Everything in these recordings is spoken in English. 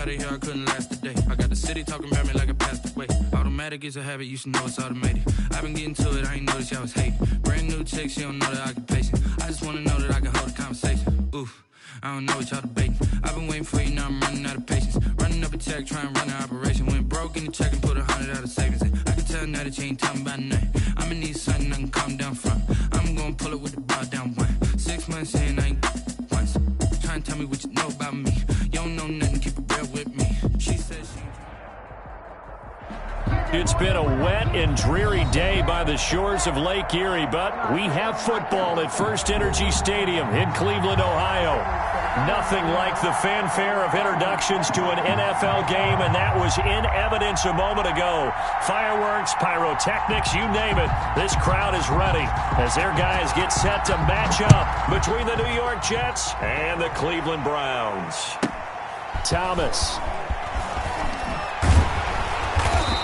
Out of here, I couldn't last a day. I got the city talking about me like I passed away. Automatic is a habit, you should know it's automated. I've been getting to it, I ain't noticed y'all was hating. Brand new chick, she don't know the occupation. I just wanna know that I can hold a conversation. Oof, I don't know what y'all debating. I've been waiting for you, now I'm running out of patience. Running up a check, trying to run an operation. Went broke in the check and put 100 out of savings in. I can tell now that you ain't talking about nothing. I'ma need something I can calm down from. I'm gonna pull it with the bar down one. 6 months in, I ain't once. Trying to tell me what you know about me. You don't know nothing, keep it real with me. She said she... It's been a wet and dreary day by the shores of Lake Erie, but we have football at First Energy Stadium in Cleveland, Ohio. Nothing like the fanfare of introductions to an NFL game, and that was in evidence a moment ago. Fireworks, pyrotechnics, you name it. This crowd is ready as their guys get set to match up between the New York Jets and the Cleveland Browns. Thomas.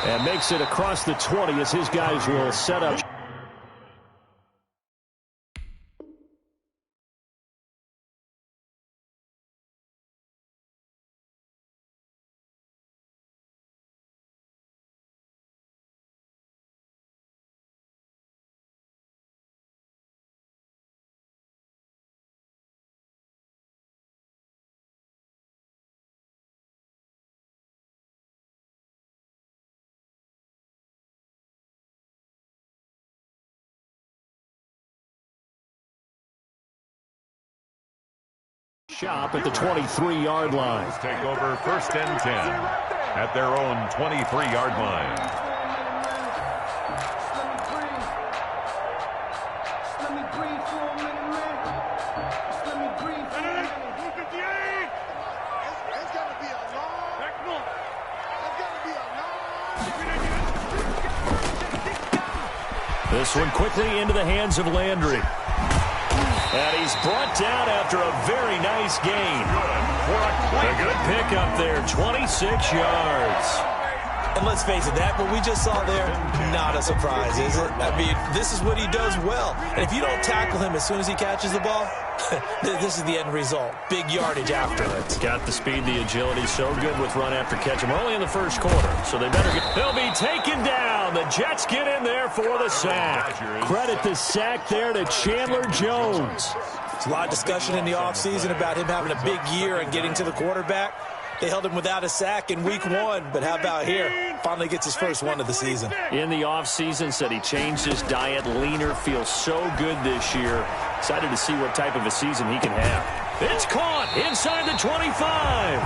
And makes it across the 20 as his guys will set up. Shop at the 23-yard line. Take over first and 10 at their own 23-yard line. This one quickly into the hands of Landry. And he's brought down after a very nice gain. A good pickup there, 26 yards. And let's face it, that what we just saw there, not a surprise, is it? I mean, this is what he does well. And if you don't tackle him as soon as he catches the ball, this is the end result. Big yardage after it. Got the speed, the agility, so good with run after catch. We're only in the first quarter, so they better get... They'll be taken down. The Jets get in there for the sack. Credit the sack there to Chandler Jones. There's a lot of discussion in the offseason about him having a big year and getting to the quarterback. They held him without a sack in week 1, but how about here? Finally gets his first one of the season. In the offseason, said he changed his diet, leaner, feels so good this year. Excited to see what type of a season he can have. It's caught inside the 25.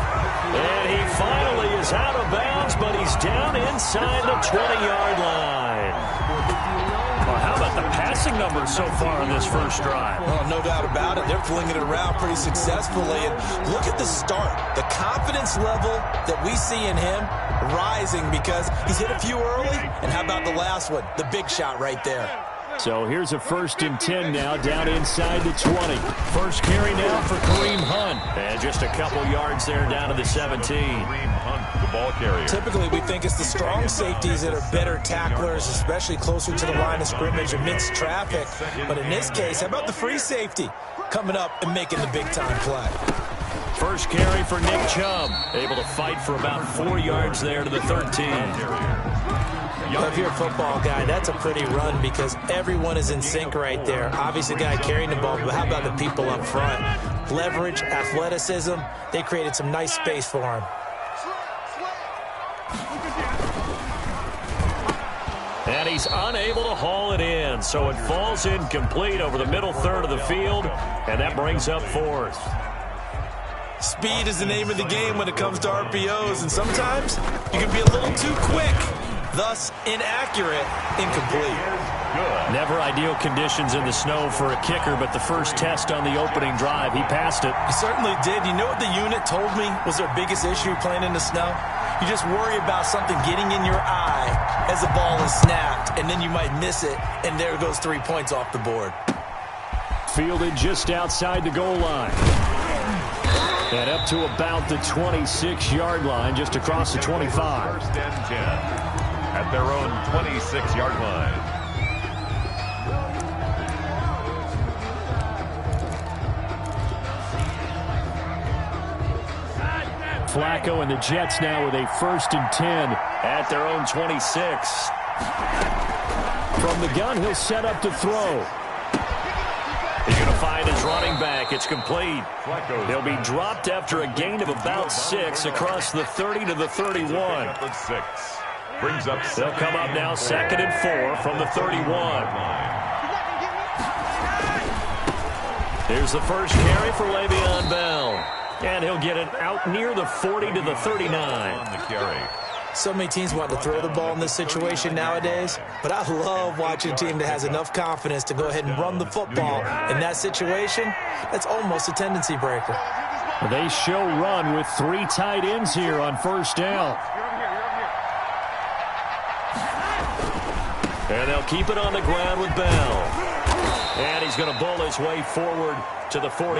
And he finally is out of bounds, but he's down inside the 20-yard line. Well, how about the passing numbers so far on this first drive? Well, no doubt about it. They're flinging it around pretty successfully. And look at the start. The confidence level that we see in him rising because he's hit a few early. And how about the last one? The big shot right there. So here's a 1st and 10 now down inside the 20. First carry now for Kareem Hunt. And just a couple yards there down to the 17. Kareem Hunt, the ball carrier. Typically, we think it's the strong safeties that are better tacklers, especially closer to the line of scrimmage amidst traffic. But in this case, how about the free safety coming up and making the big-time play? First carry for Nick Chubb. Able to fight for about 4 yards there to the 13. Well, if you're a football guy, that's a pretty run because everyone is in sync right there. Obviously, the guy carrying the ball, but how about the people up front? Leverage, athleticism, they created some nice space for him. And he's unable to haul it in, so it falls incomplete over the middle third of the field, and that brings up 4th. Speed is the name of the game when it comes to RPOs, and sometimes you can be a little too quick. Thus, inaccurate, incomplete. Good. Never ideal conditions in the snow for a kicker, but the first test on the opening drive, he passed it. He certainly did. You know what the unit told me was their biggest issue playing in the snow? You just worry about something getting in your eye as the ball is snapped, and then you might miss it, and there goes 3 points off the board. Fielded just outside the goal line. And up to about the 26-yard line, just across the 25. First and 10 at their own 26-yard line. Flacco and the Jets now with a 1st and 10 at their own 26. From the gun, he'll set up to throw. He's going to find his running back. It's complete. He'll be dropped after a gain of about 6 across the 30 to the 31. They'll come up now 2nd and 4 from the 31. Here's the first carry for Le'Veon Bell. And he'll get it out near the 40 to the 39. So many teams want to throw the ball in this situation nowadays, but I love watching a team that has enough confidence to go ahead and run the football. In that situation, that's almost a tendency breaker. They show run with 3 tight ends here on 1st down. And they'll keep it on the ground with Bell. And he's going to bowl his way forward to the 48.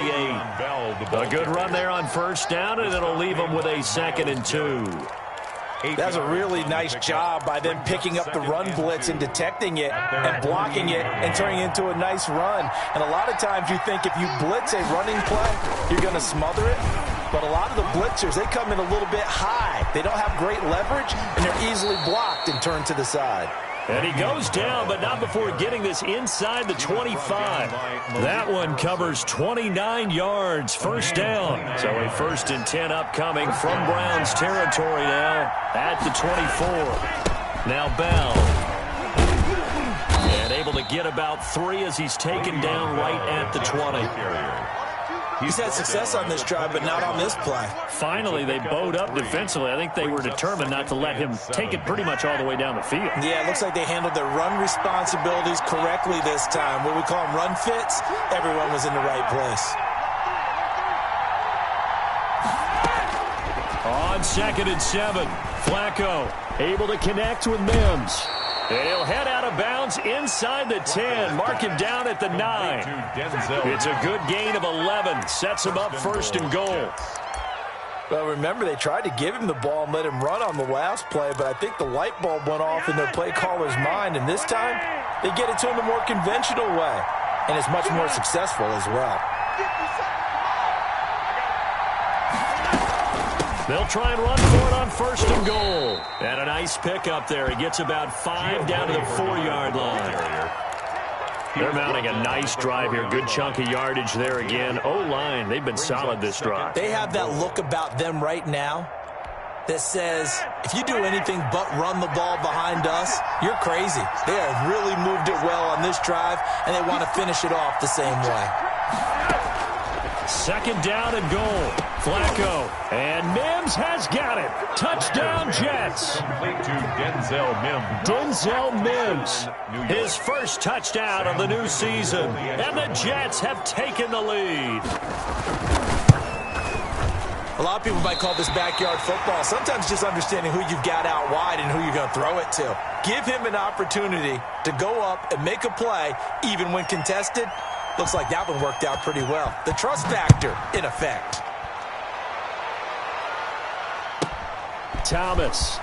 A good run there on 1st down, and it'll leave him with a 2nd and 2. That's a really nice job by them picking up the run blitz and detecting it and blocking it and turning it into a nice run. And a lot of times you think if you blitz a running play, you're going to smother it. But a lot of the blitzers, they come in a little bit high. They don't have great leverage, and they're easily blocked and turned to the side. And he goes down, but not before getting this inside the 25. That one covers 29 yards, 1st down. So a 1st and 10 upcoming from Browns territory now at the 24. Now Bell. And able to get about 3 as he's taken down right at the 20. He's had success on this drive, but not on this play. Finally, they bowed up defensively. I think they were determined not to let him take it pretty much all the way down the field. Yeah, it looks like they handled their run responsibilities correctly this time. What we call them run fits, everyone was in the right place. On 2nd and 7, Flacco able to connect with Mims. And he'll head out of bounds inside the 10. Mark him down at the 9. It's a good gain of 11. Sets him up 1st and goal. Well, remember, they tried to give him the ball and let him run on the last play, but I think the light bulb went off in their play caller's mind. And this time, they get it to him the more conventional way. And it's much more successful as well. They'll try and run for it on 1st and goal. And a nice pickup there. He gets about 5 down to the 4-yard line. They're mounting a nice drive here. Good chunk of yardage there again. O-line, they've been solid this drive. They have that look about them right now that says, if you do anything but run the ball behind us, you're crazy. They have really moved it well on this drive, and they want to finish it off the same way. 2nd down and goal. Flacco. And Mims has got it. Touchdown, Jets. Denzel Mims. His first touchdown of the new season. And the Jets have taken the lead. A lot of people might call this backyard football. Sometimes just understanding who you've got out wide and who you're going to throw it to. Give him an opportunity to go up and make a play, even when contested. Looks like that one worked out pretty well. The trust factor in effect. Thomas.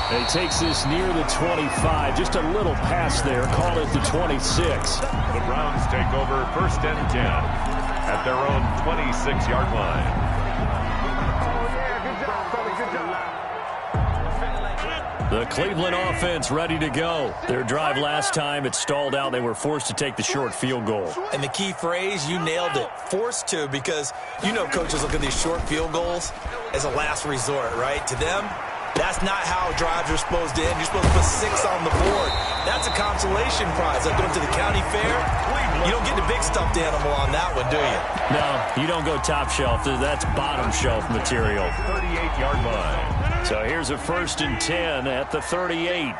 And he takes this near the 25. Just a little pass there. Call it the 26. The Browns take over 1st and 10 at their own 26-yard line. The Cleveland offense ready to go. Their drive last time, it stalled out. They were forced to take the short field goal. And the key phrase, you nailed it, forced to, because you know coaches look at these short field goals as a last resort, right? To them, that's not how drives are supposed to end. You're supposed to put 6 on the board. That's a consolation prize. Like going to the county fair, you don't get the big stuffed animal on that one, do you? No, you don't go top shelf. That's bottom shelf material. 38-yard line. So here's a 1st and 10 at the 38.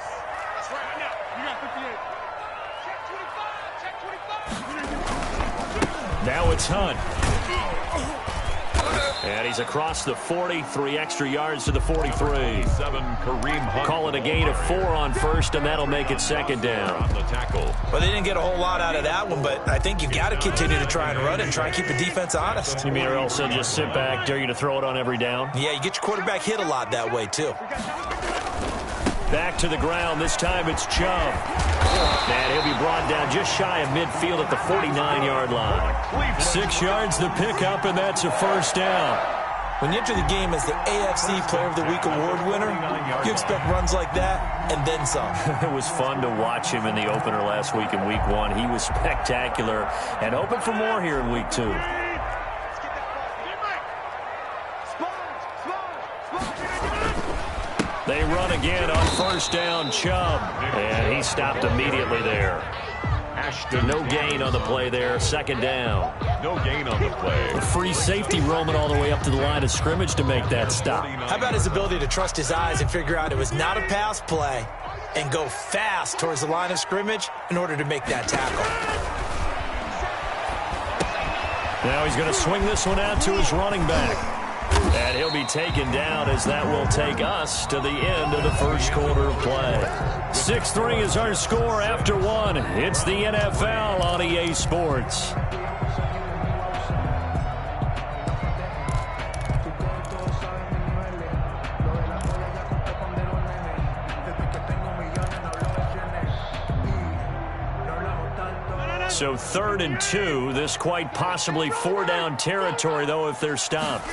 Now it's Hunt. And he's across the 40, 3 extra yards to the 43. Call it a gain of 4 on 1st, and that'll make it 2nd down. On the tackle. Well, they didn't get a whole lot out of that one, but I think you've got to continue to try and run it and try and keep the defense honest. You mean or else they'll just sit back, dare you to throw it on every down? Yeah, you get your quarterback hit a lot that way, too. Back to the ground. This time it's Chubb. And he'll be brought down just shy of midfield at the 49-yard line. 6 yards the pickup, and that's a first down. When you enter the game as the AFC Player of the Week award winner, you expect runs like that and then some. It was fun to watch him in the opener last week in Week 1. He was spectacular and hoping for more here in Week 2. They run again on first down, Chubb. And he stopped immediately there. No gain on the play there. Second down. No gain on the play. A free safety roaming all the way up to the line of scrimmage to make that stop. How about his ability to trust his eyes and figure out it was not a pass play and go fast towards the line of scrimmage in order to make that tackle. Now he's going to swing this one out to his running back. And he'll be taken down as that will take us to the end of the first quarter of play. 6-3 is our score after 1. It's the NFL on EA Sports. So 3rd and 2. This quite possibly 4-down territory, though, if they're stopped.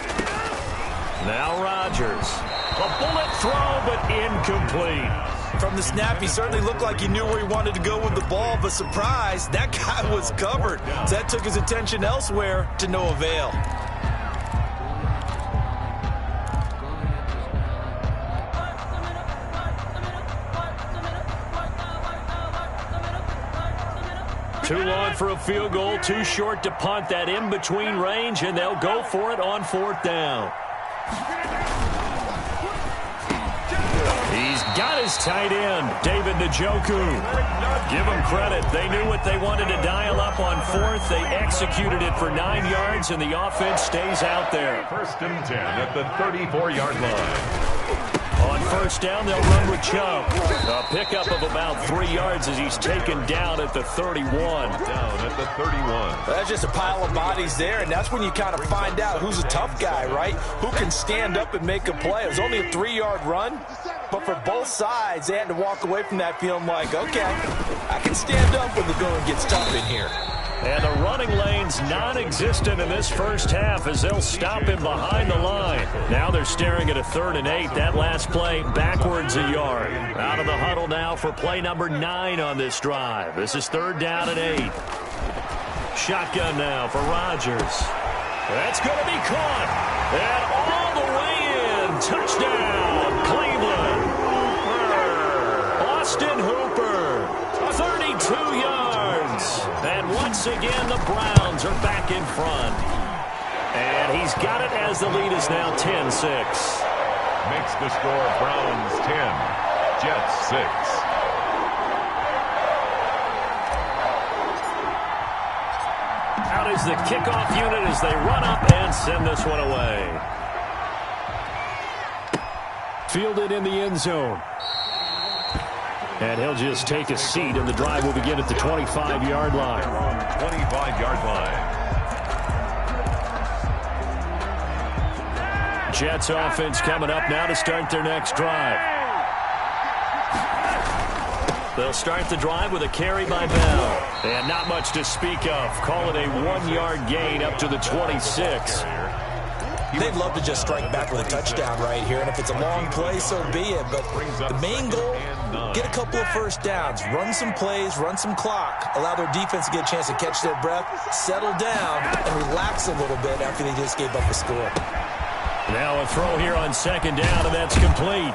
Now Rodgers. A bullet throw, but incomplete. From the snap, he certainly looked like he knew where he wanted to go with the ball, but surprise, that guy was covered. So that took his attention elsewhere to no avail. Too long for a field goal, too short to punt. That in-between range, and they'll go for it on 4th down. He's got his tight end, David Njoku. Give them credit. They knew what they wanted to dial up on 4th. They executed it for 9 yards, and the offense stays out there. 1st and 10 at the 34-yard line. On 1st down, they'll run with Chubb. A pickup of about 3 yards as he's taken down at the 31. Down at the 31. That's just a pile of bodies there, and that's when you kind of find out who's a tough guy, right? Who can stand up and make a play. It was only a 3-yard run, but for both sides, they had to walk away from that feeling like, okay, I can stand up when the going gets tough in here. And the running lane's non-existent in this first half as they'll stop him behind the line. Now they're staring at a 3rd and 8. That last play backwards a yard. Out of the huddle now for play number 9 on this drive. This is 3rd down and 8. Shotgun now for Rodgers. That's going to be caught. And all the way in. Touchdown, Cleveland. Austin Hooper. 32 yards. And once again, the Browns are back in front. And he's got it as the lead is now 10-6. Makes the score Browns 10, Jets 6. Out is the kickoff unit as they run up and send this one away. Fielded in the end zone. And he'll just take a seat, and the drive will begin at the 25-yard line. 25-yard line. Jets offense coming up now to start their next drive. They'll start the drive with a carry by Bell. And not much to speak of. Call it a 1-yard gain up to the 26. They'd love to just strike back with a touchdown right here, and if it's a long play, so be it. But the main goal, get a couple of first downs, run some plays, run some clock, allow their defense to get a chance to catch their breath, settle down, and relax a little bit after they just gave up a score. Now a throw here on 2nd down, and that's complete.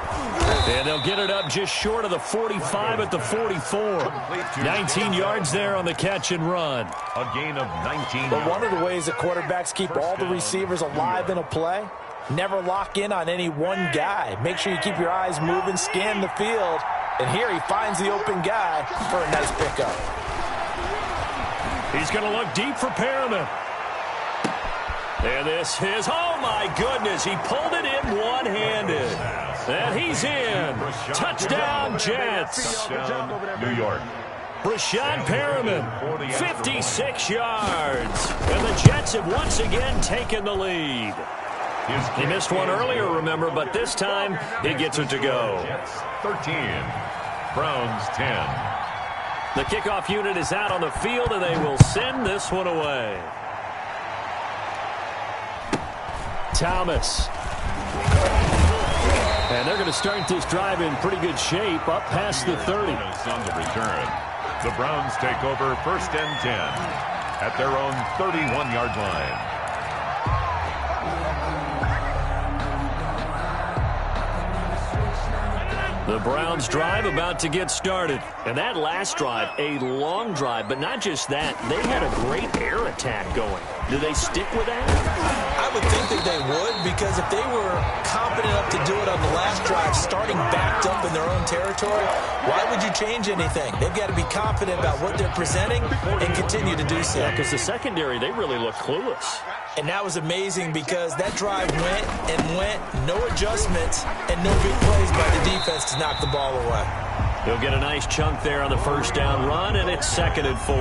And they'll get it up just short of the 45 at the 44. 19 yards there on the catch and run. A gain of 19 But yards. one of the ways that quarterbacks keep all the receivers alive in a play, never lock in on any one guy. Make sure you keep your eyes moving, scan the field. And here he finds the open guy for a nice pickup. He's going to look deep for Perriman. And this is, oh my goodness, he pulled it in one-handed. And he's in. Touchdown, Jets. Touchdown, New York. Brashad Perriman, 56 yards. And the Jets have once again taken the lead. He missed one earlier, remember, but this time he gets it to go. 13, Browns 10. The kickoff unit is out on the field, and they will send this one away. Thomas. And they're going to start this drive in pretty good shape, up past the 30. On the return, the Browns take over 1st and 10 at their own 31-yard line. The Browns drive about to get started. And that last drive, a long drive, but not just that. They had a great air attack going. Do they stick with that? I would think that they would, because if they were confident enough to do it on the last drive, starting backed up in their own territory, why would you change anything? They've got to be confident about what they're presenting and continue to do so. Yeah, because the secondary, they really look clueless. And that was amazing because that drive went and went, no adjustments, and no big plays by the defense to knock the ball away. They'll get a nice chunk there on the first down run, and it's 2nd and 4.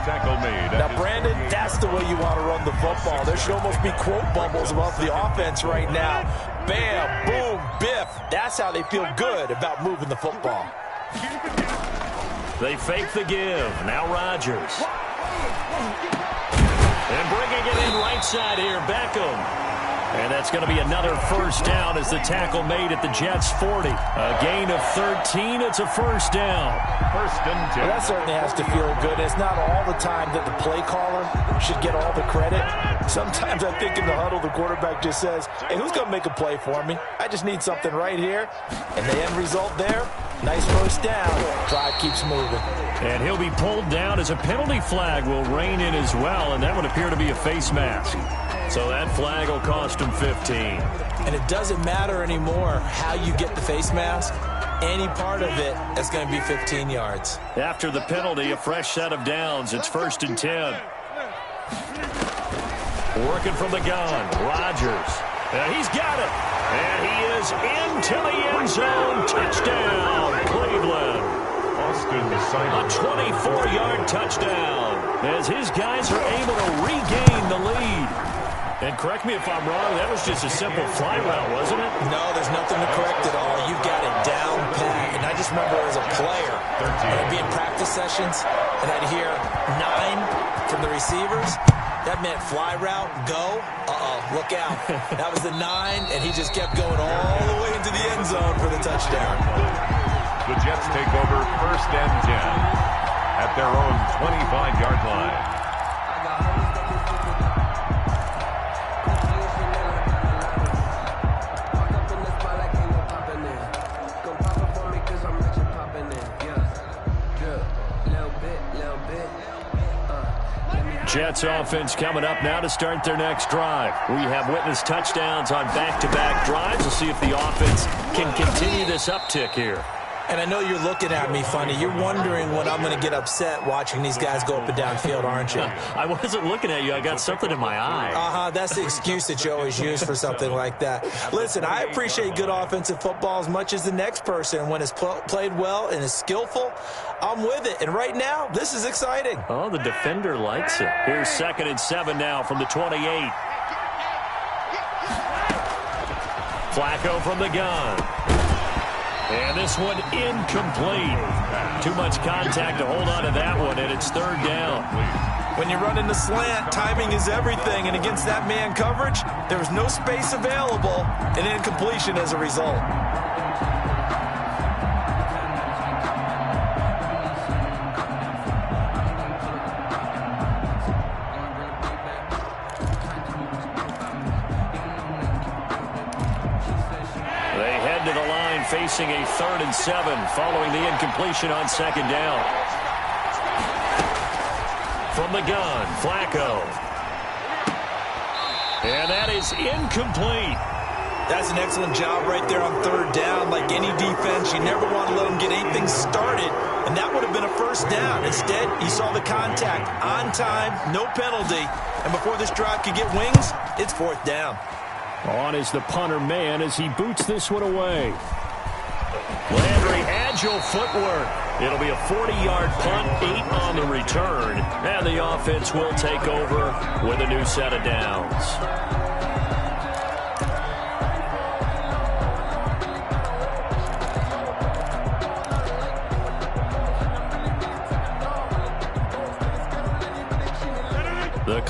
Tackle made. Now, Brandon, that's the way you want to run the football. There should almost be quote bubbles above the offense right now. Bam, boom, biff. That's how they feel good about moving the football. They fake the give. Now Rodgers. And bringing it in right side here, Beckham. And that's going to be another first down as the tackle made at the Jets' 40. A gain of 13. It's a first down. 1st and 10. Well, that certainly has to feel good. It's not all the time that the play caller should get all the credit. Sometimes I think in the huddle, the quarterback just says, hey, who's going to make a play for me? I just need something right here. And the end result there, nice first down. Drive keeps moving. And he'll be pulled down as a penalty flag will rein in as well, and that would appear to be a face mask. So that flag will cost him 15. And it doesn't matter anymore how you get the face mask. Any part of it is going to be 15 yards. After the penalty, a fresh set of downs. It's 1st and 10. Working from the gun, Rodgers. And he's got it. And he is into the end zone. Touchdown, Cleveland. A 24-yard touchdown as his guys are able to regain the lead. And correct me if I'm wrong, that was just a simple fly route, wasn't it? No, there's nothing to correct at all. You've got it down pat. And I just remember as a player, I'd be in practice sessions, and I'd hear 9 from the receivers. That meant fly route, go. Look out. That was the 9, and he just kept going all the way into the end zone for the touchdown. The Jets take over 1st and 10 at their own 25-yard line. Jets offense coming up now to start their next drive. We have witnessed touchdowns on back-to-back drives. We'll see if the offense can continue this uptick here. And I know you're looking at me funny. You're wondering when I'm going to get upset watching these guys go up and down field, aren't you? I wasn't looking at you. I got something in my eye. That's the excuse that you always use for something like that. Listen, I appreciate good offensive football as much as the next person. When it's played well and is skillful, I'm with it. And right now, this is exciting. Oh, the defender likes it. Here's 2nd and 7 now from the 28. Flacco from the gun. And this one incomplete. Too much contact to hold on to that one, and it's 3rd down. When you run in the slant, timing is everything, and against that man coverage, there's no space available, and incompletion as a result. Facing a 3rd and 7 following the incompletion on 2nd down. From the gun, Flacco. And that is incomplete. That's an excellent job right there on 3rd down. Like any defense, you never want to let them get anything started, and that would have been a first down. Instead, he saw the contact on time, no penalty, and before this drive could get wings, it's 4th down. On is the punter man as he boots this one away. Landry, agile footwork. It'll be a 40-yard punt, 8 on the return, and the offense will take over with a new set of downs.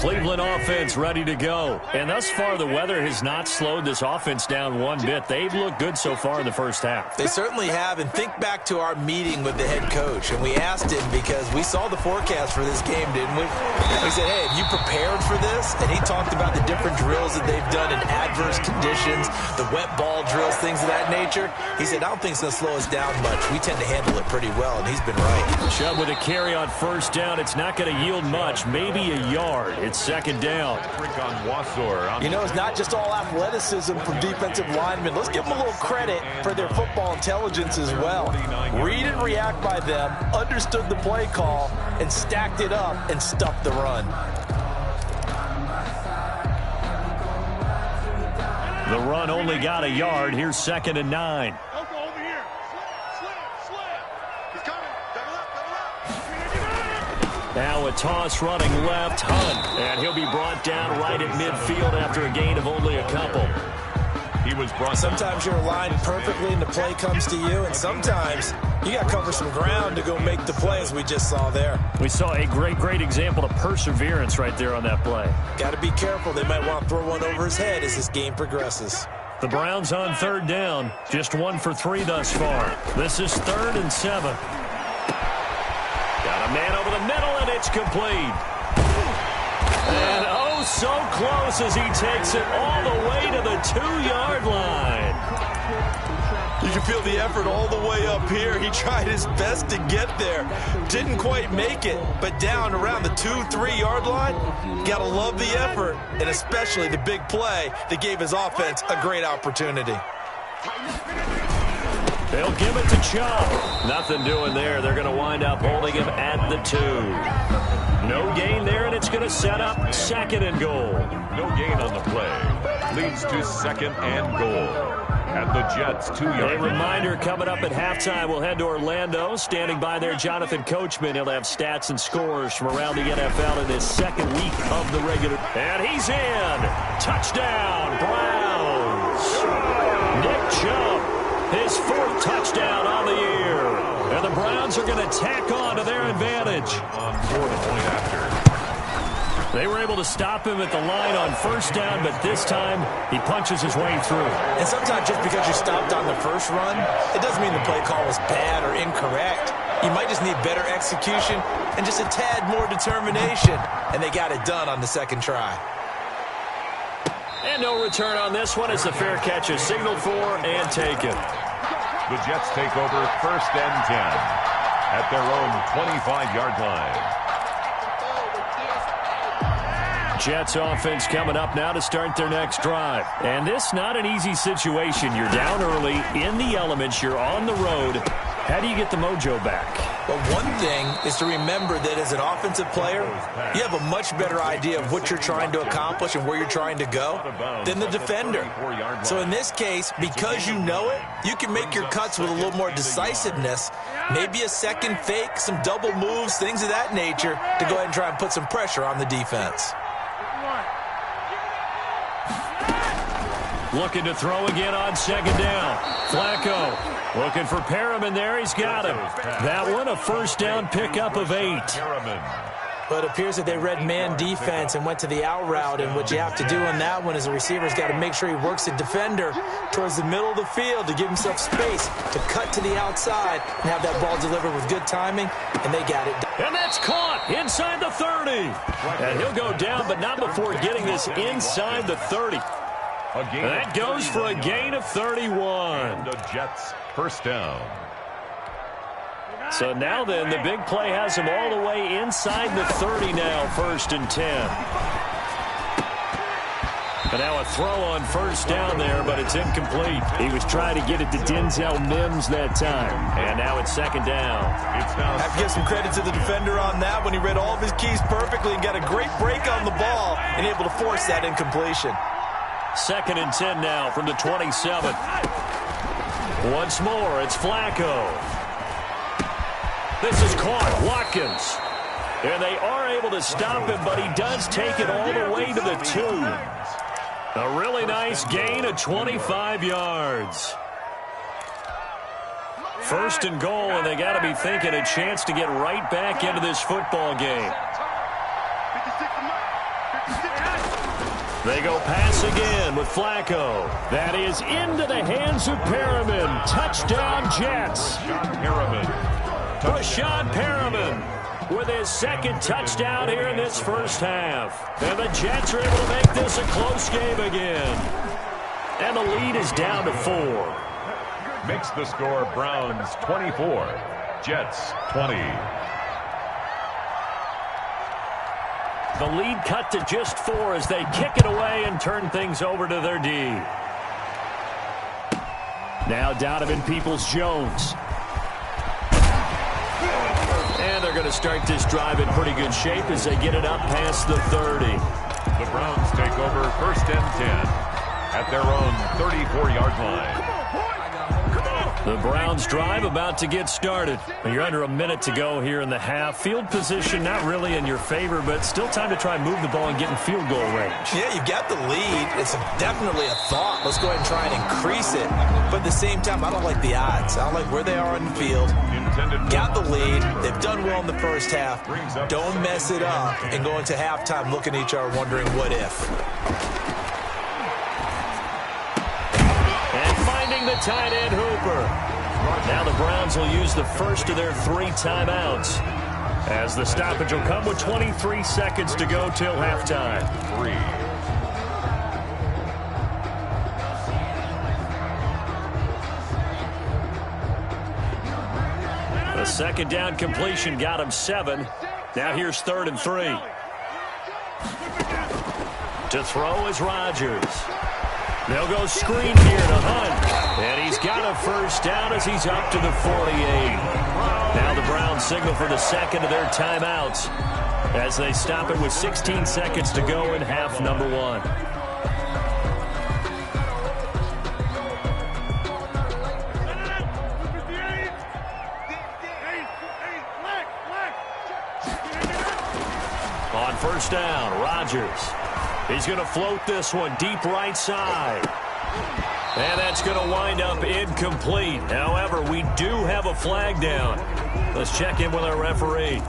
Cleveland offense ready to go. And thus far, the weather has not slowed this offense down one bit. They've looked good so far in the first half. They certainly have. And think back to our meeting with the head coach. And we asked him because we saw the forecast for this game, didn't we? We said, hey, have you prepared for this? And he talked about the different drills that they've done in adverse conditions, the wet ball drills, things of that nature. He said, I don't think it's going to slow us down much. We tend to handle it pretty well, and he's been right. Chubb with a carry on first down. It's not going to yield much, maybe a yard. It's second down. You know, it's not just all athleticism from defensive linemen. Let's give them a little credit for their football intelligence as well. Read and react by them, understood the play call, and stacked it up and stuffed the run. The run only got a yard. Here's 2nd and 9. Now a toss running left, Hunt. And he'll be brought down right at midfield after a gain of only a couple. He was brought. Sometimes you're aligned perfectly and the play comes to you, and sometimes you got to cover some ground to go make the plays we just saw there. We saw a great example of perseverance right there on that play. Got to be careful. They might want to throw one over his head as this game progresses. The Browns on 3rd down. Just 1 for 3 thus far. This is 3rd and 7. Got a man over the middle, and it's complete. And oh, so close as he takes it all the way to the 2-yard line. You can feel the effort all the way up here. He tried his best to get there. Didn't quite make it, but down around the 2-3-yard line, gotta love the effort, and especially the big play that gave his offense a great opportunity. They'll give it to Chubb. Nothing doing there. They're going to wind up holding him at the 2. No gain there, and it's going to set up 2nd and goal. No gain on the play. Leads to 2nd and goal. At the Jets' 2-yard. A reminder coming up at halftime. We'll head to Orlando. Standing by there, Jonathan Coachman. He'll have stats and scores from around the NFL in his 2nd week of the regular. And he's in. Touchdown, Browns. Nick Chubb, his 4th touchdown on the year. And the Browns are going to tack on to their advantage. On 4th point after. They were able to stop him at the line on 1st down, but this time he punches his way through. And sometimes just because you stopped on the first run, it doesn't mean the play call was bad or incorrect. You might just need better execution and just a tad more determination. And they got it done on the 2nd try. And no return on this one as the fair catch is signaled for and taken. The Jets take over 1st and 10 at their own 25-yard line. Jets offense coming up now to start their next drive. And this not an easy situation. You're down early, in the elements, you're on the road. How do you get the mojo back? Well, one thing is to remember that as an offensive player, you have a much better idea of what you're trying to accomplish and where you're trying to go than the defender. So in this case, because you know it, you can make your cuts with a little more decisiveness, maybe a second fake, some double moves, things of that nature, to go ahead and try and put some pressure on the defense. Looking to throw again on 2nd down. Flacco looking for Perriman there. He's got him. That one a 1st down pickup of 8. But it appears that they read man defense and went to the out route. And what you have to do on that one is the receiver's got to make sure he works the defender towards the middle of the field to give himself space to cut to the outside and have that ball delivered with good timing. And they got it done. And that's caught inside the 30. And he'll go down, but not before getting this inside the 30. That goes for a gain of 31. And the Jets' 1st down. So now then, the big play has him all the way inside the 30 now, 1st and 10. And now a throw on 1st down there, but it's incomplete. He was trying to get it to Denzel Mims that time. And now it's 2nd down. I have to give some credit to the defender on that when he read all of his keys perfectly and got a great break on the ball and able to force that incompletion. 2nd and 10 now from the 27. Once more, it's Flacco. This is caught. Watkins. And they are able to stop him, but he does take it all the way to the 2. A really nice gain of 25 yards. 1st and goal, and they got to be thinking a chance to get right back into this football game. They go pass again with Flacco. That is into the hands of Perriman. Touchdown, Jets. Rashad Perriman with his second touchdown here in this first half. And the Jets are able to make this a close game again. And the lead is down to 4. Makes the score Browns 24, Jets 20. The lead cut to just 4 as they kick it away and turn things over to their D. Now Donovan Peoples-Jones. And they're going to start this drive in pretty good shape as they get it up past the 30. The Browns take over 1st and 10 at their own 34-yard line. The Browns drive about to get started. You're under a minute to go here in the half. Field position not really in your favor, but still time to try and move the ball and get in field goal range. Yeah, you've got the lead. It's definitely a thought. Let's go ahead and try and increase it. But at the same time, I don't like the odds. I don't like where they are on the field. Got the lead. They've done well in the first half. Don't mess it up and go into halftime looking at each other wondering what if. The tight end Hooper. Now the Browns will use the first of their 3 timeouts as the stoppage will come with 23 seconds to go till halftime. 3. The second down completion got him 7. Now here's 3rd and 3. To throw is Rodgers. They'll go screen here to Hunt. And he's got a first down as he's up to the 48. Now the Browns signal for the second of their timeouts as they stop it with 16 seconds to go in half number 1. On first down, Rodgers. He's going to float this one deep right side. And that's going to wind up incomplete. However, we do have a flag down. Let's check in with our referee.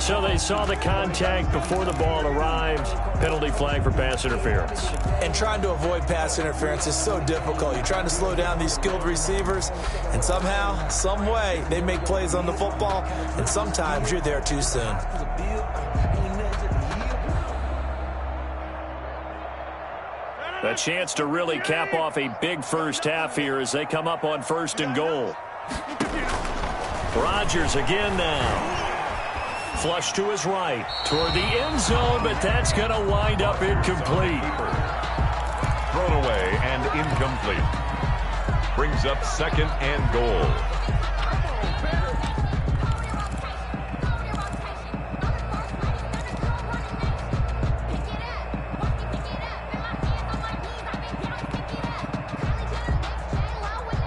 So they saw the contact before the ball arrived. Penalty flag for pass interference. And trying to avoid pass interference is so difficult. You're trying to slow down these skilled receivers, and somehow, some way, they make plays on the football, and sometimes you're there too soon. A chance to really cap off a big first half here as they come up on 1st and goal. Rodgers again now. Flush to his right toward the end zone, but that's going to wind up incomplete. Thrown away and incomplete. Brings up 2nd and goal.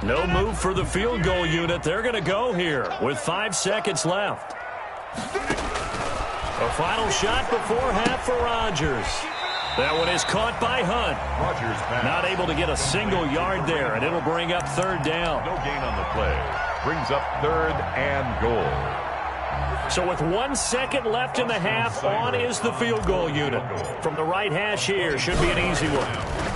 No move for the field goal unit. They're going to go here with 5 seconds left. A final shot before half for Rodgers. That one is caught by Hunt. Not able to get a single yard there, and it'll bring up 3rd down. No gain on the play. Brings up 3rd and goal. So with 1 second left in the half, on is the field goal unit. From the right hash here, should be an easy one.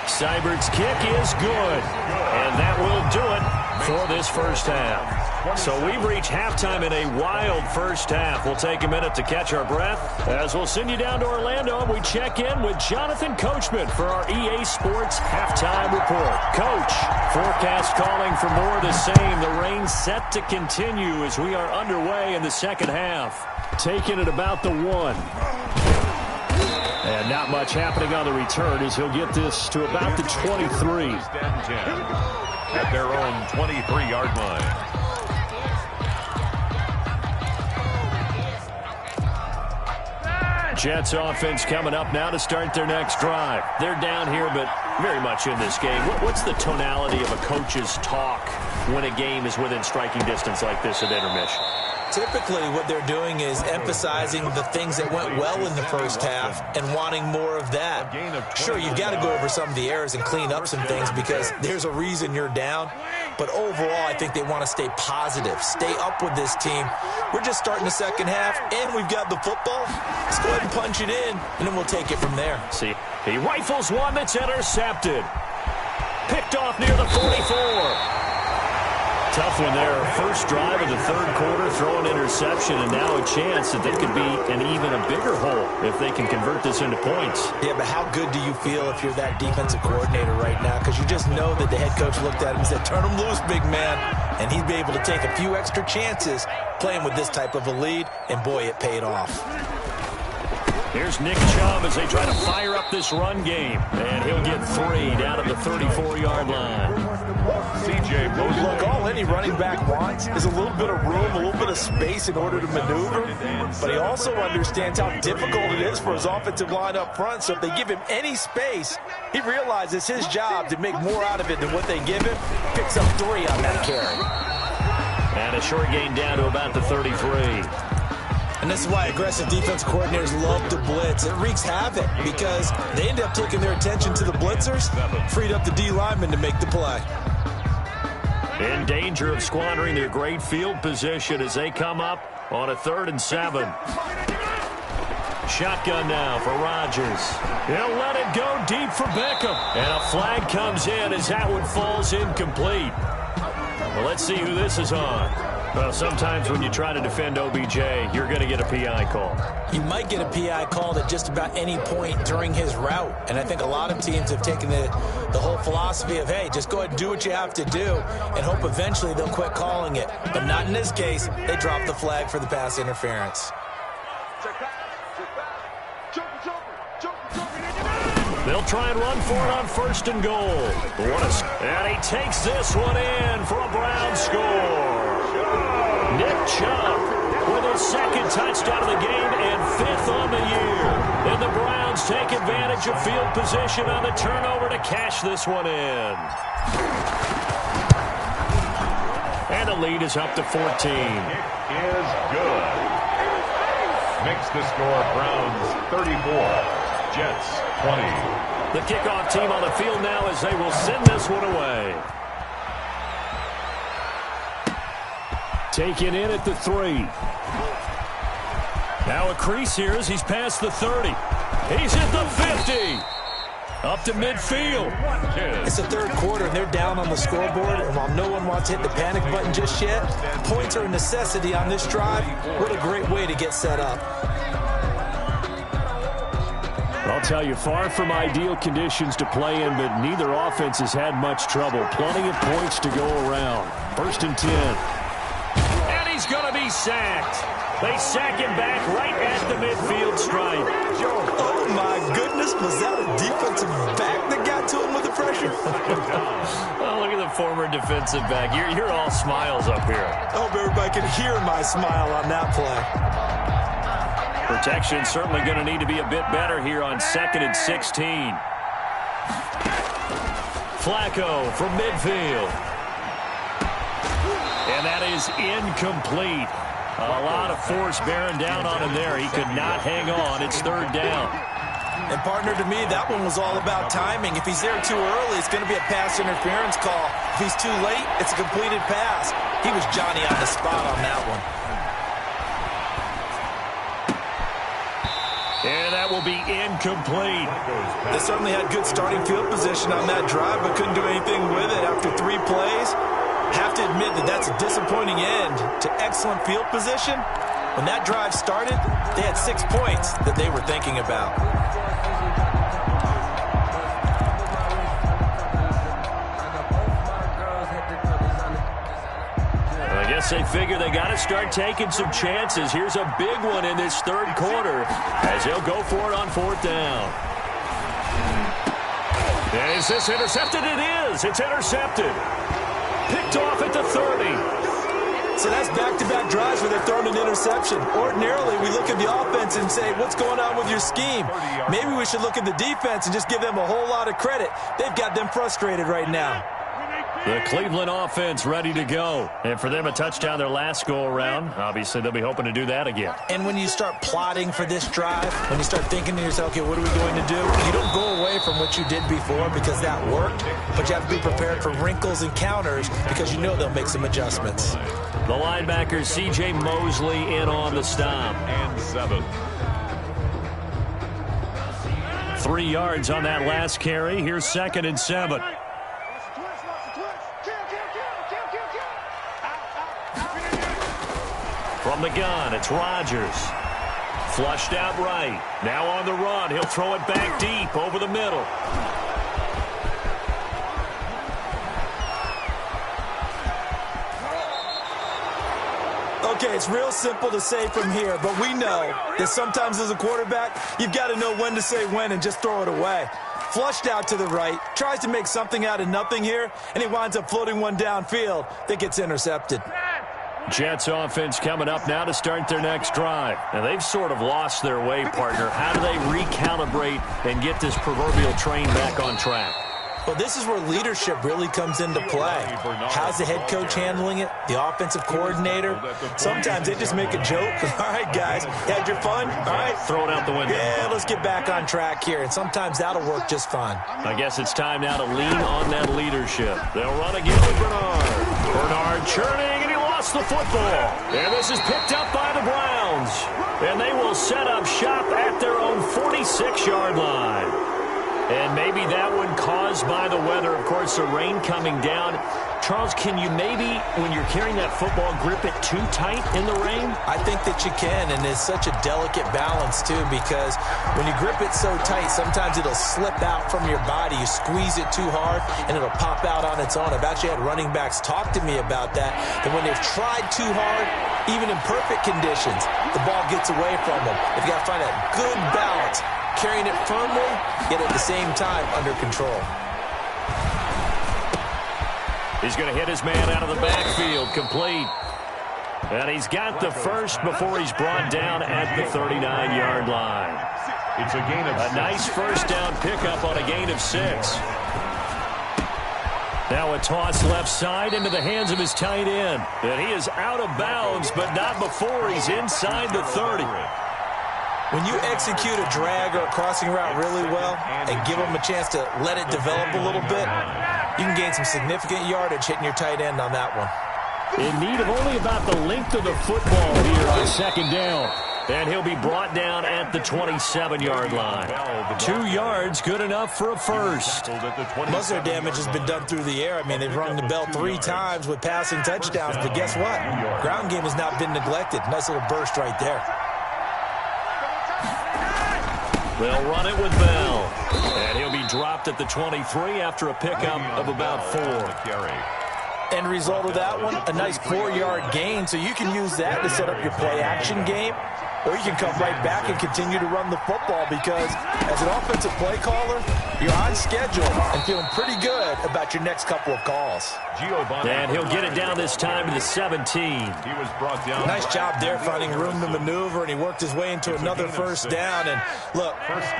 Seibert's kick is good, and that will do it for this first half. So we've reached halftime in a wild first half. We'll take a minute to catch our breath as we'll send you down to Orlando and we check in with Jonathan Coachman for our EA Sports Halftime Report. Coach, forecast calling for more of the same. The rain set to continue as we are underway in the second half. Taking it about the 1. And not much happening on the return as he'll get this to about the 23. At their own 23-yard line. Jets offense coming up now to start their next drive. They're down here, but very much in this game. What's the tonality of a coach's talk when a game is within striking distance like this at intermission? Typically, what they're doing is emphasizing the things that went well in the first half and wanting more of that. Sure, you've got to go over some of the errors and clean up some things because there's a reason you're down. But overall, I think they want to stay positive, stay up with this team. We're just starting the second half, and we've got the football. Let's go ahead and punch it in, and then we'll take it from there. See, he rifles one that's intercepted. Picked off near the 44. Tough one there. First drive of the third quarter, throw an interception, and now a chance that they could be in even a bigger hole if they can convert this into points. Yeah, but how good do you feel if you're that defensive coordinator right now? Because you just know that the head coach looked at him and said, turn him loose, big man. And he'd be able to take a few extra chances playing with this type of a lead, and boy, it paid off. Here's Nick Chubb as they try to fire up this run game. And he'll get 3 down at the 34-yard line. C.J. Mosley. Look, all any running back wants is a little bit of room, a little bit of space in order to maneuver. But he also understands how difficult it is for his offensive line up front. So if they give him any space, he realizes his job to make more out of it than what they give him. Picks up 3 on that carry. And a short gain down to about the 33. And this is why aggressive defense coordinators love to blitz. It wreaks havoc because they end up taking their attention to the blitzers, freed up the D lineman to make the play. In danger of squandering their great field position as they come up on a 3rd and 7. Shotgun now for Rodgers. He'll let it go deep for Beckham. And a flag comes in as that one falls incomplete. Well, let's see who this is on. Well, sometimes when you try to defend OBJ, you're going to get a PI call. You might get a PI called at just about any point during his route. And I think a lot of teams have taken the whole philosophy of, hey, just go ahead and do what you have to do and hope eventually they'll quit calling it. But not in this case. They dropped the flag for the pass interference. They'll try and run for it on 1st and goal. And he takes this one in for a Brown score. Nick Chubb with his 2nd touchdown of the game and 5th on the year. And the Browns take advantage of field position on the turnover to cash this one in. And the lead is up to 14. It is good. Makes the score Browns 34, Jets 20. The kickoff team on the field now as they will send this one away. Taken in at the 3. Now a crease here as he's past the 30. He's at the 50. Up to midfield. It's the 3rd quarter, and they're down on the scoreboard. And while no one wants to hit the panic button just yet, points are a necessity on this drive. What a great way to get set up. I'll tell you, far from ideal conditions to play in, but neither offense has had much trouble. Plenty of points to go around. 1st and 10. And he's going to be sacked. They sack him back right at the midfield stripe. Oh, my goodness. Was that a defensive back that got to him with the pressure? Oh, look at the former defensive back. You're all smiles up here. I hope everybody can hear my smile on that play. Protection certainly going to need to be a bit better here on 2nd and 16. Flacco from midfield. And that is incomplete. A lot of force bearing down on him there. He could not hang on. It's 3rd down. And, partner, to me, that one was all about timing. If he's there too early, it's going to be a pass interference call. If he's too late, it's a completed pass. He was Johnny on the spot on that one. And that will be incomplete. They certainly had good starting field position on that drive, but couldn't do anything with it after 3 plays. Have to admit that that's a disappointing end to excellent field position. When that drive started, they had 6 points that they were thinking about. I guess they figure they got to start taking some chances. Here's a big one in this 3rd quarter as they'll go for it on 4th down. Is this intercepted? It is. It's intercepted. Picked off at the 30. So that's back-to-back drives where they're throwing an interception. Ordinarily, we look at the offense and say, what's going on with your scheme? Maybe we should look at the defense and just give them a whole lot of credit. They've got them frustrated right now. The Cleveland offense ready to go. And for them, a touchdown their last go-around. Obviously, they'll be hoping to do that again. And when you start plotting for this drive, when you start thinking to yourself, okay, what are we going to do? You don't go away from what you did before because that worked, but you have to be prepared for wrinkles and counters because you know they'll make some adjustments. The linebacker, C.J. Mosley, in on the stop. And 7. 3 yards on that last carry. Here's 2nd and 7. From the gun, it's Rodgers. Flushed out right. Now on the run. He'll throw it back deep over the middle. Okay, it's real simple to say from here, but we know that sometimes as a quarterback, you've got to know when to say when and just throw it away. Flushed out to the right, tries to make something out of nothing here, and he winds up floating one downfield that gets intercepted. Jets offense coming up now to start their next drive. And they've sort of lost their way, partner. How do they recalibrate and get this proverbial train back on track? Well, this is where leadership really comes into play. How's the head coach handling it? The offensive coordinator? Sometimes they just make a joke. All right, guys, you had your fun? All right. Throw it out the window. Yeah, let's get back on track here. And sometimes that'll work just fine. I guess it's time now to lean on that leadership. They'll run again with Bernard. Bernard churning, and he lost the football. And this is picked up by the Browns. And they will set up shop at their own 46-yard line. And maybe that one caused by the weather. Of course, the rain coming down. Charles, can you maybe, when you're carrying that football, grip it too tight in the rain? I think that you can, and it's such a delicate balance, too, because when you grip it so tight, sometimes it'll slip out from your body. You squeeze it too hard, and it'll pop out on its own. I've actually had running backs talk to me about that when they've tried too hard, even in perfect conditions, the ball gets away from them. If you got to find a good balance, carrying it firmly, yet at the same time under control. He's going to hit his man out of the backfield, complete. And he's got the first before he's brought down at the 39-yard line. It's a gain of 6. A nice first down pickup on a gain of 6. Now a toss left side into the hands of his tight end. And he is out of bounds, but not before he's inside the 30. When you execute a drag or a crossing route really well and give them a chance to let it develop a little bit, you can gain some significant yardage hitting your tight end on that one. In need of only about the length of the football here on 2nd down. And he'll be brought down at the 27-yard line. 2 yards, good enough for a first. Most of their damage has been done through the air. I mean, they've rung the bell 3 times with passing touchdowns, but guess what? Ground game has not been neglected. Nice little burst right there. They'll run it with Bell. And he'll be dropped at the 23 after a pickup of about 4. End result of that one, a nice 4-yard gain. So you can use that to set up your play-action game, or you can come right back and continue to run the football because as an offensive play caller, you're on schedule and feeling pretty good about your next couple of calls. And he'll get it down this time to the 17. He was brought down. Nice job there finding room to maneuver, and he worked his way into another first down. And look,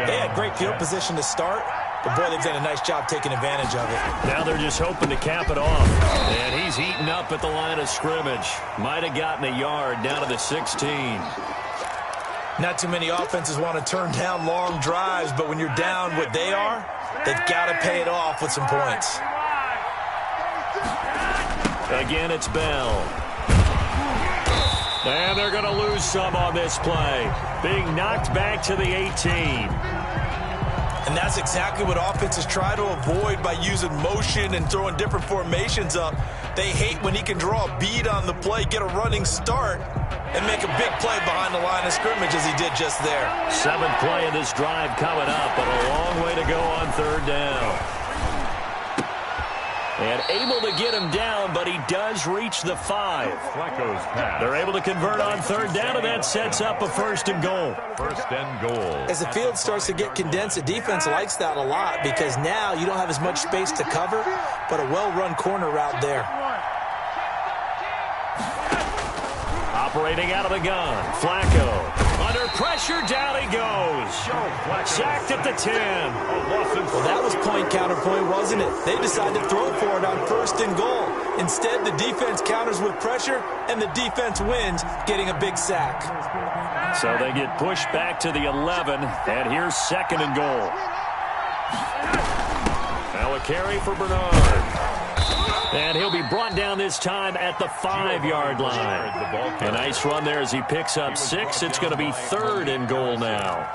they had great field position to start, but boy, they've done a nice job taking advantage of it. Now they're just hoping to cap it off. And he's eaten up at the line of scrimmage. Might have gotten a yard down to the 16. Not too many offenses want to turn down long drives, but when you're down what they are, they've got to pay it off with some points. Again, it's Bell. And they're going to lose some on this play. Being knocked back to the 18. And that's exactly what offenses try to avoid by using motion and throwing different formations up. They hate when he can draw a bead on the play, get a running start, and make a big play behind the line of scrimmage as he did just there. 7th play of this drive coming up, but a long way to go on 3rd down. And able to get him down, but he does reach the 5. Flacco's pass. They're able to convert on 3rd down, and that sets up a 1st and goal. 1st and goal. As the field starts to get condensed, the defense likes that a lot because now you don't have as much space to cover, but a well-run corner route there. Operating out of the gun, Flacco. Under pressure, down he goes. Sacked at the 10. Well, that was point counterpoint, wasn't it? They decided to throw for it on 1st and goal. Instead, the defense counters with pressure, and the defense wins, getting a big sack. So they get pushed back to the 11, and here's 2nd and goal. Now a carry for Bernard. And he'll be brought down this time at the 5-yard line. A nice run there as he picks up 6. It's going to be 3rd and goal now.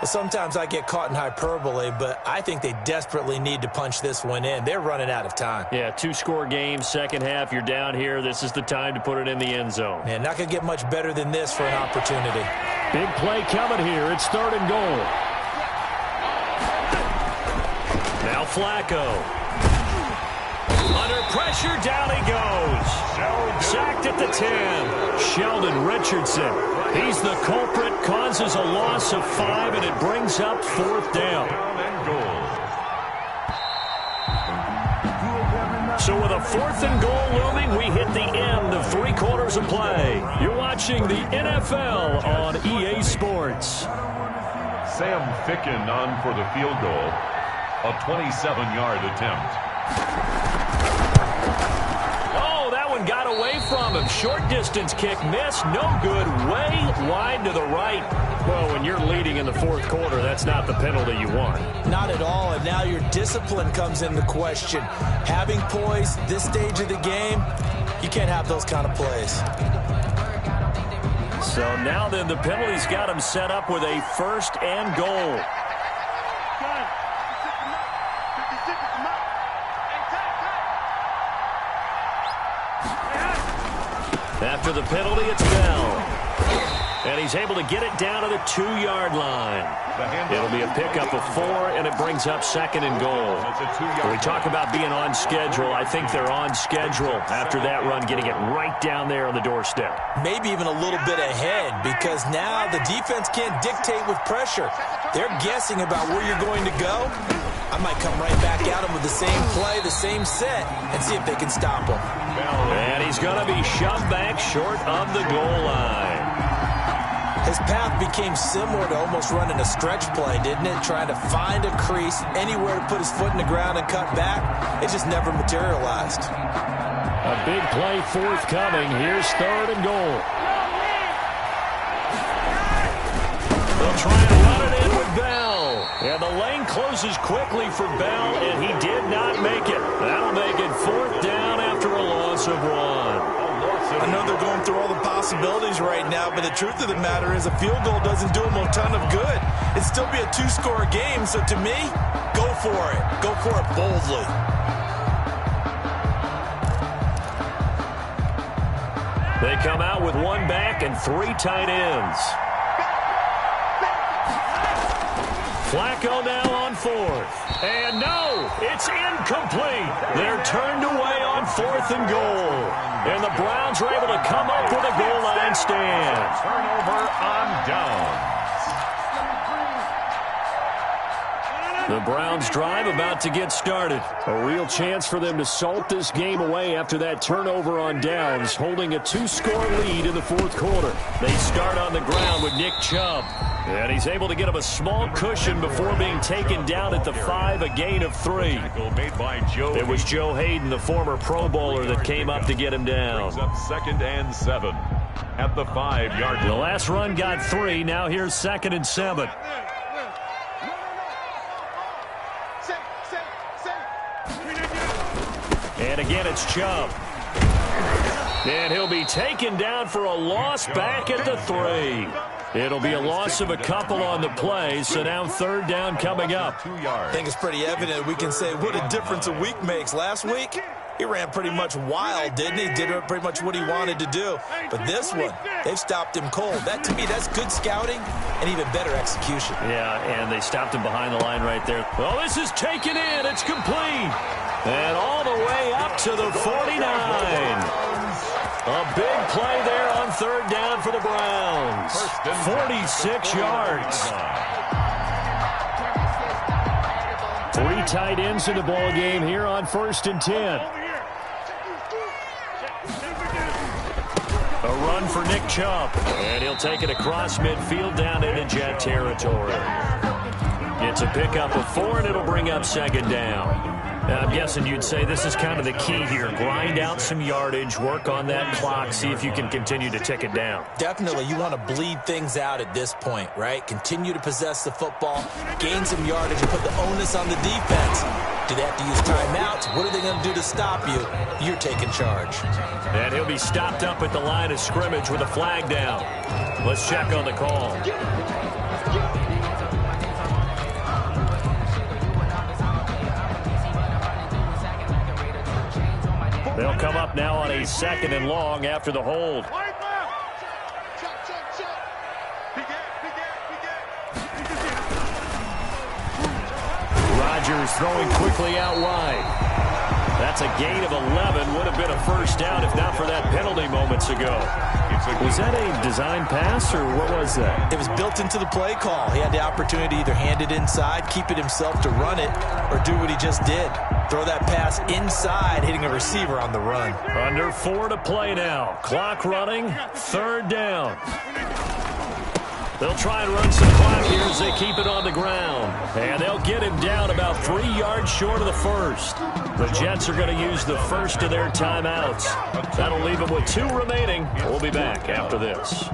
Well, sometimes I get caught in hyperbole, but I think they desperately need to punch this one in. They're running out of time. Yeah, 2-score game, second half. You're down here. This is the time to put it in the end zone. Man, not going to get much better than this for an opportunity. Big play coming here. It's 3rd and goal. Now Flacco. Under pressure, down he goes. Sacked at the 10. Sheldon Richardson. He's the culprit, causes a loss of 5, and it brings up 4th down. So with a 4th and goal looming, we hit the end of 3 quarters of play. You're watching the NFL on EA Sports. Sam Ficken on for the field goal. A 27-yard attempt. Oh, that one got away from him. Short distance kick missed. No good. Way wide to the right. Well, when you're leading in the 4th quarter, that's not the penalty you want. Not at all, and now your discipline comes into question. Having poise this stage of the game, you can't have those kind of plays. So now then the penalty's got him set up with a 1st and goal. After the penalty, it's Bell. And he's able to get it down to the 2-yard line. It'll be a pickup of 4, and it brings up 2nd and goal. When we talk about being on schedule, I think they're on schedule after that run, getting it right down there on the doorstep. Maybe even a little bit ahead, because now the defense can't dictate with pressure. They're guessing about where you're going to go. I might come right back at him with the same play, the same set, and see if they can stop him. And he's going to be shoved back short of the goal line. His path became similar to almost running a stretch play, didn't it? Trying to find a crease, anywhere to put his foot in the ground and cut back. It just never materialized. A big play forthcoming. Here's 3rd and goal. They'll try to run it in with Bell. And the lane closes quickly for Bell, and he did not make it. That'll make it 4th down after a loss of 1. I know they're going through all the possibilities right now, but the truth of the matter is a field goal doesn't do them a ton of good. It'd still be a 2-score game, so to me, go for it. Go for it boldly. They come out with 1 back and 3 tight ends. Flacco now on 4th. And no, it's incomplete. They're turned away on 4th and goal. And the Browns are able to come up with a goal line stand. Turnover on downs. The Browns drive about to get started. A real chance for them to salt this game away after that turnover on downs, holding a 2-score lead in the 4th quarter. They start on the ground with Nick Chubb. And he's able to get him a small cushion before being taken down at the 5, a gain of 3. It was Joe Hayden, the former Pro Bowler, that came up to get him down. Brings up 2nd and 7 at the 5-yard line. The last run got 3. Now here's 2nd and 7. And again, it's Chubb. And he'll be taken down for a loss back at the 3. It'll be a loss of a couple on the play, so now 3rd down coming up. I think it's pretty evident we can say what a difference a week makes. Last week, he ran pretty much wild, didn't he? Did pretty much what he wanted to do. But this one, they've stopped him cold. That, to me, that's good scouting and even better execution. Yeah, and they stopped him behind the line right there. Well, this is taken in. It's complete. And all the way up to the 49. A big play there on 3rd down for the Browns. 46 yards. 3 tight ends in the ball game here on 1st and 10. A run for Nick Chubb. And he'll take it across midfield down into Jet territory. It's a pickup of 4, and it'll bring up second down. I'm guessing you'd say this is kind of the key here. Grind out some yardage, work on that clock, see if you can continue to tick it down. Definitely, you want to bleed things out at this point, right? Continue to possess the football, gain some yardage, and put the onus on the defense. Do they have to use timeouts? What are they going to do to stop you? You're taking charge. And he'll be stopped up at the line of scrimmage with a flag down. Let's check on the call. They'll come up now on a 2nd and long after the hold. Rodgers throwing quickly out wide. That's a gain of 11. Would have been a first down if not for that penalty moments ago. Was that a design pass, or what was that? It was built into the play call. He had the opportunity to either hand it inside, keep it himself to run it, or do what he just did. Throw that pass inside, hitting a receiver on the run. Under 4 to play now. Clock running, 3rd down. They'll try and run some clock here as they keep it on the ground. And they'll get him down about 3 yards short of the first. The Jets are going to use the first of their timeouts. That'll leave them with 2 remaining. We'll be back after this.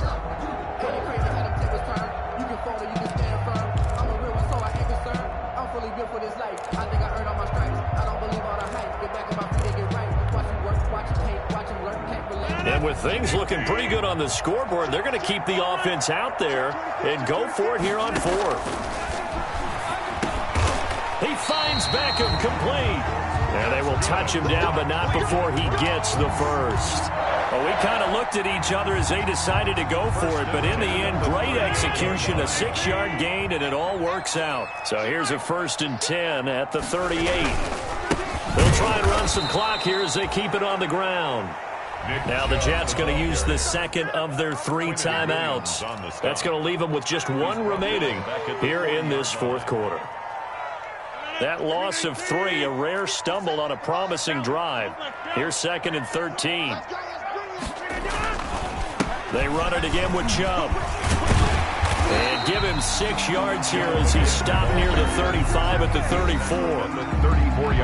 And with things looking pretty good on the scoreboard, they're going to keep the offense out there and go for it here on 4th. He finds Beckham complete. And they will touch him down, but not before he gets the first. Well, we kind of looked at each other as they decided to go for it, but in the end, great execution, a 6-yard gain, and it all works out. So here's a 1st and 10 at the 38. They'll try and run some clock here as they keep it on the ground. Now the Jets going to use the 2nd of their 3 timeouts. That's going to leave them with just 1 remaining here in this 4th quarter. That loss of 3, a rare stumble on a promising drive. Here's 2nd and 13. They run it again with Chubb. And give him 6 yards here as he's stopped near the 35 at the 34.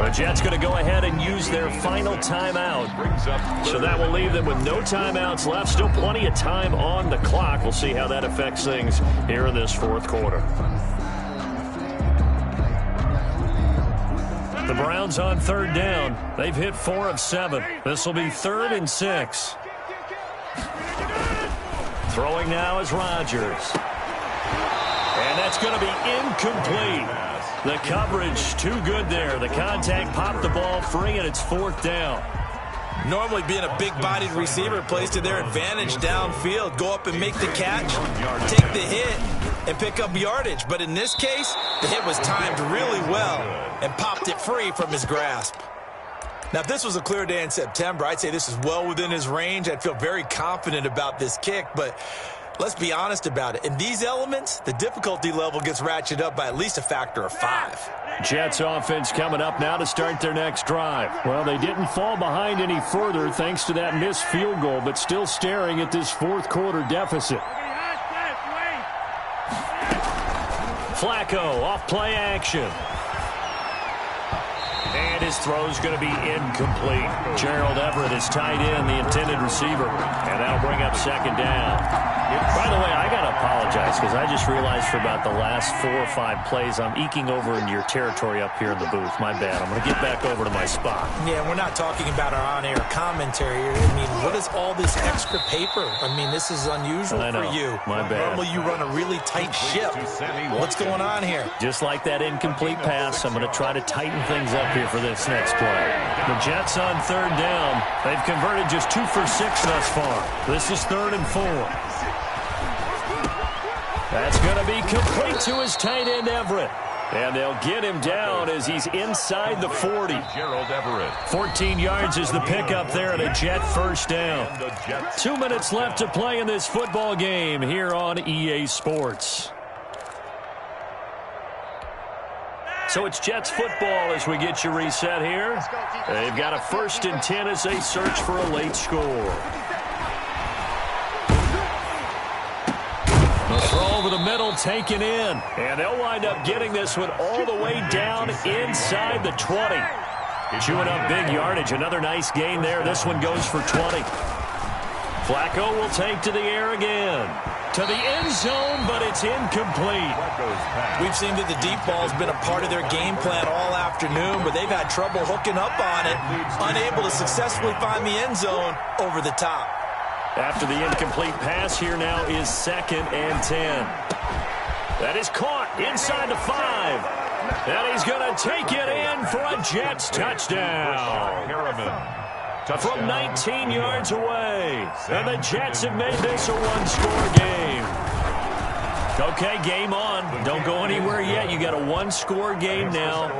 The Jets going to go ahead and use their final timeout. So that will leave them with no timeouts left. Still plenty of time on the clock. We'll see how that affects things here in this 4th quarter. The Browns on 3rd down. They've hit 4 of 7. This will be 3rd and 6. Throwing now is Rodgers. And that's going to be incomplete. The coverage too good there. The contact popped the ball free, and it's 4th down. Normally being a big-bodied receiver plays to their advantage downfield. Go up and make the catch, take the hit, and pick up yardage. But in this case, the hit was timed really well and popped it free from his grasp. Now, if this was a clear day in September, I'd say this is well within his range. I'd feel very confident about this kick, but let's be honest about it. In these elements, the difficulty level gets ratcheted up by at least a factor of 5. Jets offense coming up now to start their next drive. Well, they didn't fall behind any further thanks to that missed field goal, but still staring at this 4th quarter deficit. Flacco off play action. And his throw's going to be incomplete. Gerald Everett is tied in, the intended receiver. And that'll bring up 2nd down. By the way, I got to apologize because I just realized for about the last 4 or 5 plays, I'm eking over into your territory up here in the booth. My bad. I'm going to get back over to my spot. Yeah, we're not talking about our on-air commentary here. I mean, what is all this extra paper? I mean, this is unusual for you. My bad. Normally you run a really tight ship. What's going on here? Just like that incomplete pass, I'm going to try to tighten things up here for this next play. The Jets on 3rd down. They've converted just 2 for 6 thus far. This is 3rd and 4. That's going to be complete to his tight end, Everett. And they'll get him down as he's inside the 40. Gerald Everett. 14 yards is the pickup there at a Jet 1st down. 2 minutes left to play in this football game here on EA Sports. So it's Jets football as we get you reset here. They've got a 1st and 10 as they search for a late score. Throw over the middle, taken in. And they'll wind up getting this one all the way down inside the 20. Chewing up big yardage. Another nice gain there. This one goes for 20. Flacco will take to the air again. To the end zone, but it's incomplete. We've seen that the deep ball has been a part of their game plan all afternoon, but they've had trouble hooking up on it, unable to successfully find the end zone over the top. After the incomplete pass, here now is 2nd and 10. That is caught inside the 5. And he's going to take it in for a Jets touchdown. From 19 yards away. And the Jets have made this a one-score game. Okay, game on. Don't go anywhere yet. You got a one-score game now.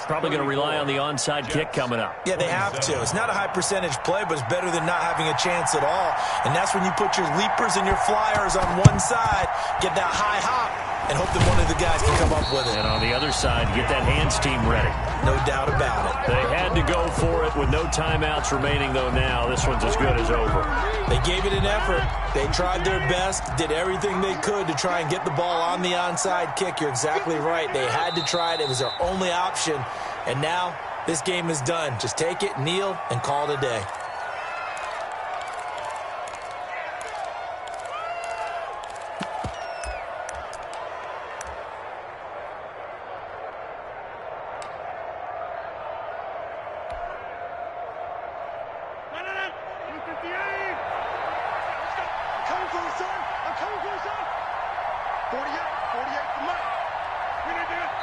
Probably going to rely on the onside kick coming up. Yeah, they have to. It's not a high-percentage play, but it's better than not having a chance at all. And that's when you put your leapers and your flyers on one side, get that high hop, and hope that one of the guys can come up with it. And on the other side, get that hands team ready. No doubt about it. They had to go for it with no timeouts remaining, though, now. This one's as good as over. They gave it an effort. They tried their best, did everything they could to try and get the ball on the onside kick. You're exactly right. They had to try it. It was their only option. And now this game is done. Just take it, kneel, and call it a day.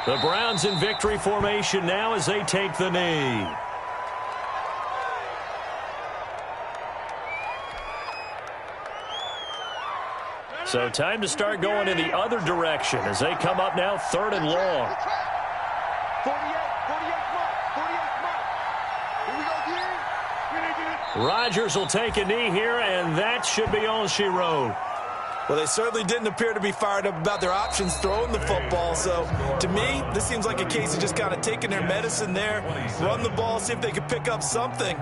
The Browns in victory formation now as they take the knee. So time to start going in the other direction as they come up now 3rd and long. 48. Rodgers will take a knee here, and that should be all she wrote. Well, they certainly didn't appear to be fired up about their options throwing the football. So, to me, this seems like a case of just kind of taking their medicine there, run the ball, see if they could pick up something.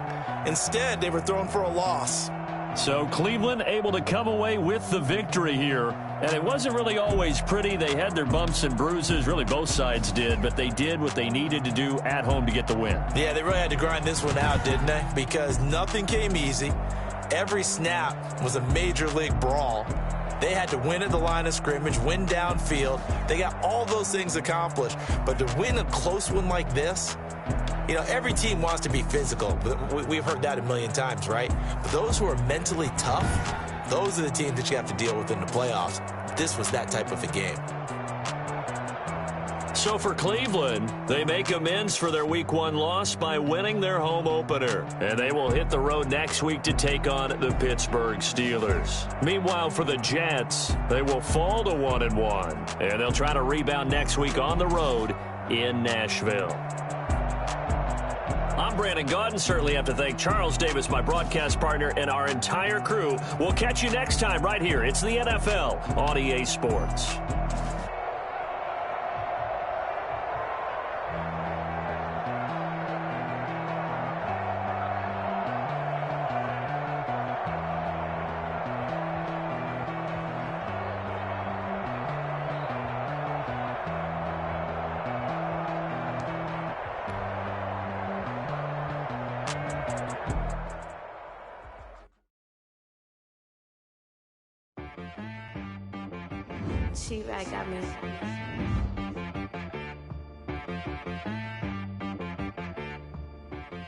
Instead, they were thrown for a loss. So Cleveland able to come away with the victory here. And it wasn't really always pretty. They had their bumps and bruises. Really, both sides did. But they did what they needed to do at home to get the win. Yeah, they really had to grind this one out, didn't they? Because nothing came easy. Every snap was a major league brawl. They had to win at the line of scrimmage, win downfield. They got all those things accomplished. But to win a close one like this, you know, every team wants to be physical. We've heard that a million times, right? But those who are mentally tough, those are the teams that you have to deal with in the playoffs. This was that type of a game. So for Cleveland, they make amends for their Week 1 loss by winning their home opener. And they will hit the road next week to take on the Pittsburgh Steelers. Meanwhile, for the Jets, they will fall to 1-1. And they'll try to rebound next week on the road in Nashville. I'm Brandon Gaudin. Certainly have to thank Charles Davis, my broadcast partner, and our entire crew. We'll catch you next time right here. It's the NFL on EA Sports. She-Rag got me.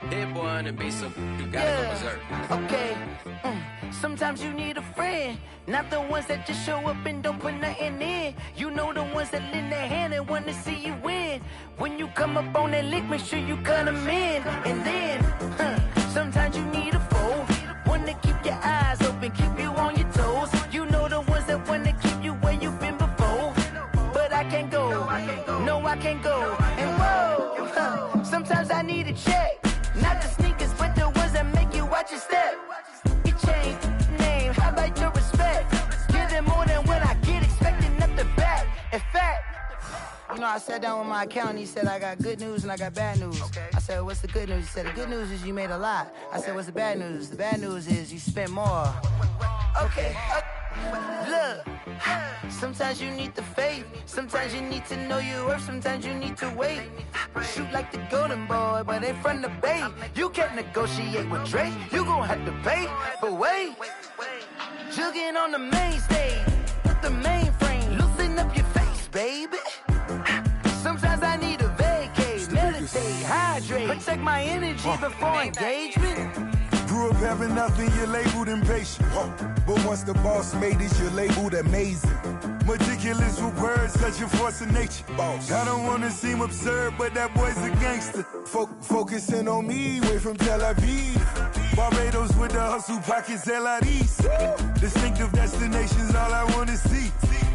Hit boy on the beat, so you gotta go berserk. Okay. Sometimes you need a friend, not the ones that just show up and don't put nothing in. You know the ones that lend their hand and want to see you win. When you come up on that lick, make sure you cut them in. And then, sometimes you need a foe, one to keep your eyes open, keep you on your toes. You know the ones that want to keep you where you've been before. But I can't go, no I can't go. And whoa, sometimes I need a check. Not the sneakers, but the ones that make you watch your step. You change name, how about your respect? Give them more than what I get, expecting up the back. In fact, you know, I sat down with my accountant. He said, I got good news and I got bad news. Okay. I said, what's the good news? He said, the good news is you made a lot. I said, what's the bad news? The bad news is you spent more. Okay. Look, sometimes you need the faith. Sometimes you need to know your worth. Sometimes you need to wait. Shoot like the golden boy, but in front of Bay. You can't negotiate with Drake. You gon' have to pay. But wait, jugging on the main stage. Put the mainframe. Loosen up your face, baby. Sometimes I need a vacate. Meditate, hydrate. Protect my energy before engagement. Grew up having nothing, you're labeled impatient. But once the boss made it, you're labeled amazing. Meticulous with words, such a force of nature. Boss. I don't wanna seem absurd, but that boy's a gangster. Focusing on me, way from Tel Aviv. Barbados with the hustle pockets, LIDs. Distinctive destinations, all I wanna see.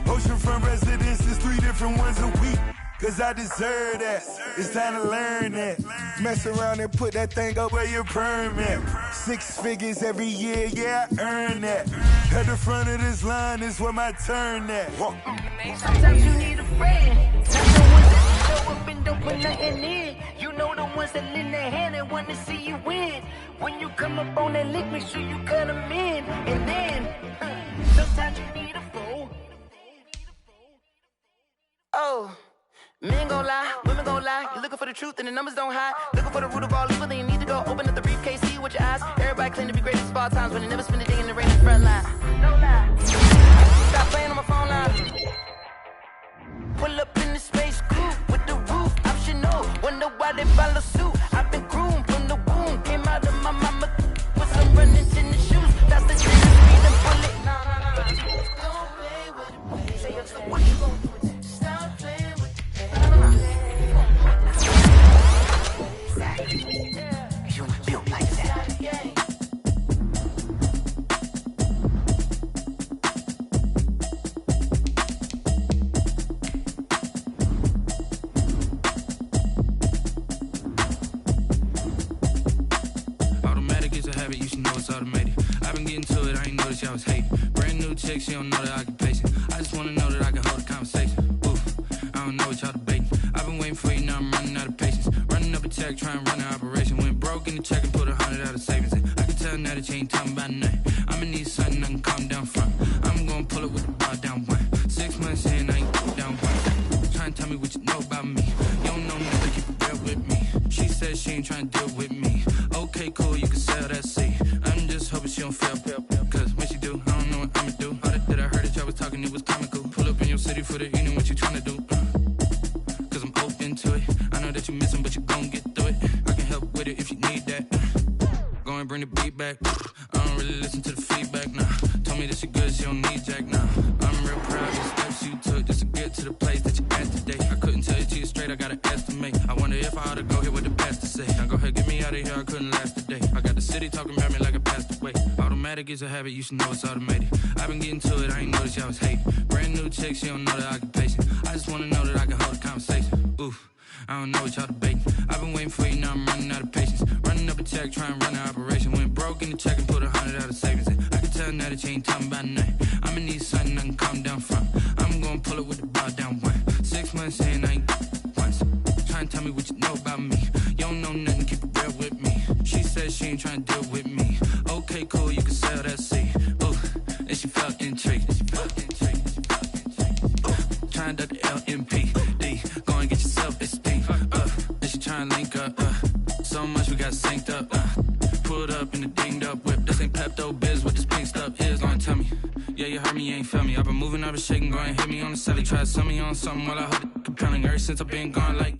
Oceanfront residences, 3 different ones a week. Cause I deserve that, it's time to learn that. Mess around and put that thing up where your permit. 6 figures every year, yeah, I earn that. At the front of this line is where my turn at. Sometimes you need a friend. Not the ones that show up and don't put nothing in. You know the ones that lend their hand and want to see you win. When you come up on that lick, make sure you cut them in. And then, sometimes you need a fool. Oh. Men gon' lie, women gon' lie. You're looking for the truth and the numbers don't hide. Looking for the root of all evil, then you need to go open up the briefcase, see with your eyes. Everybody claim to be greatest of all times, but they never spend a day in the rain in the front line. No lie. Stop playing on my phone line. Pull up in the space coupe with the roof optional. Wonder why they follow suit. I've been groomed from the womb. Came out of my mama with some running in the shoes. That's the shit that's speeding bullet. Don't play with it. Say what you gon' do with it? Stop playing. You feel like that. Automatic is a habit, you should know it's automated. I've been getting to it, I ain't noticed y'all was hating. Brand new chick, she don't know that I can pace it. I just wanna know that I can hold a conversation. Oof, I don't know what y'all debating. I've been waiting for you, now I'm running out of patience. Running up a check, trying to run an operation. Went broke in the check and put 100 out of savings in. I can tell now that you ain't talking about nothing. I'ma need something I can calm down from. I'm gonna pull it with the bar down 1. 6 months in, I ain't down 1. Trying to tell me what you know about me. You don't know nothing, keep it real with me. She said she ain't trying to deal with me. Okay, cool, you can sell that seat. I'm just hoping she don't fail. Cause when she do, I don't know what I'ma do. All that I heard that y'all was talking, it was comical. Pull up in your city for the evening, what you trying to do? Cause I'm open to it. I know that you missing, but you gon' get through it. I can help with it if you need that. Go and bring the beat back. I don't really listen to the feedback, nah. Told me that she good, she don't need Jack, nah. I'm real proud of the steps you took just to get to the place that you at today. I couldn't tell you to you straight, I gotta estimate. I wonder if I ought to go here with the best to say. Now go ahead, get me out of here, I couldn't last a day. I got the city talking about me like I passed away. Automatic is a habit, you should know it's automated. I've been getting to it, I ain't noticed y'all was hating. Brand new chick, she don't know the occupation. I just wanna know that I can hold a conversation. Oof, I don't know what y'all debating. I've been waiting for you, now I'm running out of patience. Running up a check, trying to run an operation. Went broke in the check and put 100 out of savings in. I can tell now that you ain't talking about nothing. I'ma need something I can calm down from. I'm gonna pull it with the bar down 1. 6 months in, I ain't once. Trying to tell me what you know about me. You don't know nothing, keep it real with me. She said she ain't trying to deal with me. Okay, cool, you can sell that seat. Ooh, and she felt intrigued. Trying to duck the LMPD. Go and get your self-esteem. And she trying to link up. So much we got synced up. Pulled up in the dinged up whip. This ain't Pepto-Biz, what this pink stuff is. Gonna tell me. Yeah, you heard me, you ain't felt me. I've been moving, I've been shaking. Go and hit me on the celly. Try to sell me on something while I hold it compelling. Ever since I've been gone like